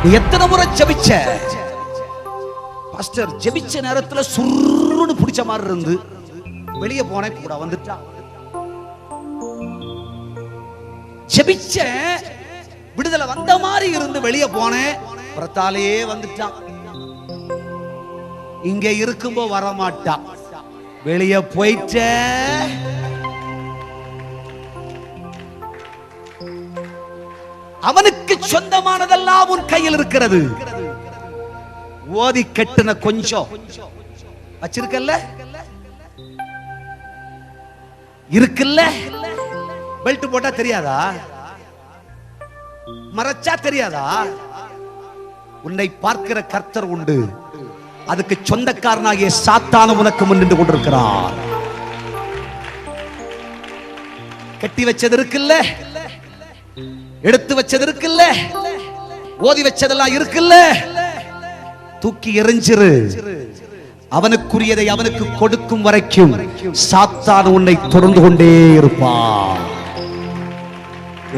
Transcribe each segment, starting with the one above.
நீ எத்தனை முறை ஜெபிச்ச? பாஸ்டர் ஜெபிச்ச நேரத்துல சுருன்னு பிடிச்ச மாதிரி இருந்து வெளியே போனே கூட வந்துட்டான். ஜெபிச்ச விடுதலை வந்த மாதிரி இருந்து வெளியே போனேன், பிரத்தாலேயே வந்துட்டான். இங்க இருக்கும்போ வரமாட்டான், வெளியே போயிட்ட. அவனுக்கு சொந்தமானதெல்லாம் உன் கையில் இருக்கிறது. ஓதி கட்டுன கொஞ்சம் வச்சிருக்கல்ல, இருக்குல்ல. பெல்ட் போட்டா தெரியாதா? மறைச்சா தெரியாதா? உன்னை பார்க்கிற கர்த்தர் உண்டு. அதுக்கு சொந்தக்காரனாகிய சாத்தான உனக்கு முன் நின்று கொண்டிருக்கிறார். கட்டி வச்சது இருக்குல்ல, எடுத்து வச்சது இருக்குல்ல, ஓதி வச்சதெல்லாம் இருக்குல்ல, தூக்கி எறிஞ்சிரு. அவனுக்குரியதை அவனுக்கு கொடுக்கும் வரைக்கும் சாத்தான் உன்னை தொடர்ந்து கொண்டே இருப்பான்.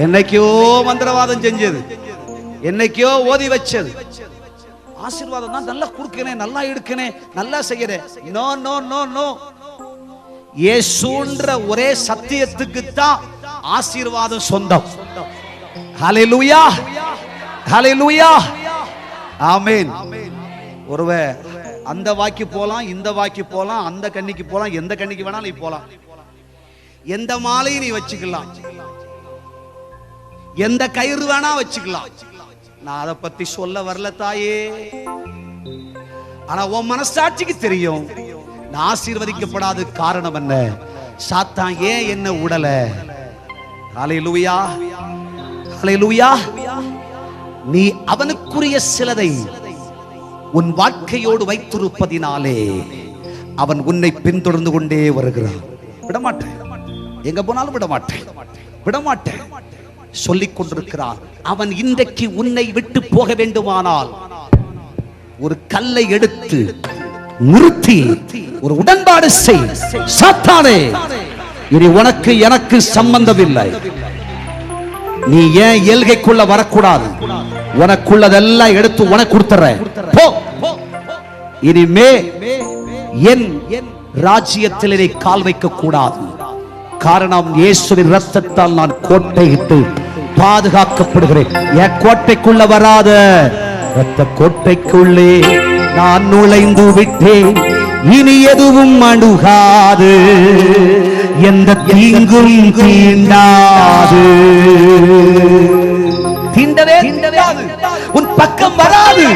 என்னைக்கோ மந்திரவாதம் செஞ்சது, என்னைக்கோ ஓதி வச்சது, ஆசீர்வாதம் தான் நல்லா கொடுக்கனே, நல்லா எடுக்கனே, நல்லா செய்யறேன். No no no no. இயேசுன்ற ஒரே சத்தியத்துக்கு தான் ஆசீர்வாதம் சொந்தம். ஹல்லேலூயா, ஹல்லேலூயா, ஆமென். ஒருவே அந்த வாக்கி போலாம், இந்த வாக்கி போலாம், அந்த கண்ணிக்கு போலாம், எந்த கண்ணிக்கு வேணாலும் நீ போலாம். எந்த மாலையும் நீ வச்சுக்கலாம், எந்த கயிறு வேணா வச்சுக்கலாம். நான் அதை பத்தி சொல்ல வரல தாயே. ஆனா உன் மனசாட்சிக்கு தெரியும் நான் ஆசீர்வதிக்கப்படாத காரணம் என்ன, சாத்தான் ஏன் என்ன உடல. ஹல்லேலூயா, ஹல்லேலூயா. நீ அவனுக்குரிய சிலதை உன் வாழ்க்கையோடு வைத்திருப்பதினாலே அவன் உன்னை பின்தொடர்ந்து கொண்டே வருகிறான். விடமாட்டேன், எங்க போனாலும் விடமாட்டேன், விடமாட்டேன் சொல்லிக் கொண்டிருக்கிறான். அவன் இன்றைக்கு உன்னை விட்டு போக வேண்டுமானால் ஒரு கல்லை எடுத்து நிறுத்தி ஒரு உடன்பாடு செய். சாத்தானே, இனி உனக்கு எனக்கு சம்பந்தம் இல்லை. நீ ஏன் எல்கைக்குள்ள வரக்கூடாது? உனக்குள்ளதெல்லாம் எடுத்து உனக்கு கொடுத்துறேன். இனிமே என் ராஜ்யத்தில் நீ கால் வைக்க கூடாது. காரணம், இயேசுவின் இரத்தத்தால் நான் கோட்டையிட்டு பாதுகாக்கப்படுகிறேன். என் கோட்டைக்குள்ள வராத, இரத்த கோட்டைக்குள்ளே நான் நுழைந்து விட்டேன். இனி எதுவும் அணுகாது, எந்த தீங்கும் தீண்டாது. தீண்டவே தீண்டாது, உன் பக்கம் வராது.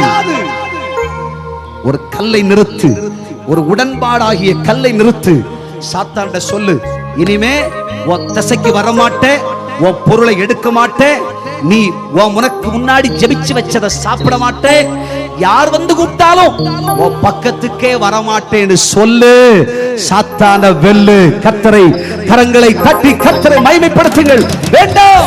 ஒரு கல்லை நிறுத்து, ஒரு உடன்பாடாகிய கல்லை நிறுத்து. சாத்தான்ட சொல்லு, இனிமே உன் தசைக்கு வரமாட்டேன், உன் பொருளை எடுக்க மாட்டேன், நீ உனக்கு முன்னாடி ஜெபிச்சு வச்சதை சாப்பிட மாட்டேன், யார் வந்து கூப்பிட்டாலும் உன் பக்கத்துக்கே வரமாட்டேன்னு சொல்லு. சாத்தான வெல்லு. கர்த்தரை கரங்களை தட்டி கர்த்தரை மகிமைப்படுத்துங்கள். வேண்டாம்.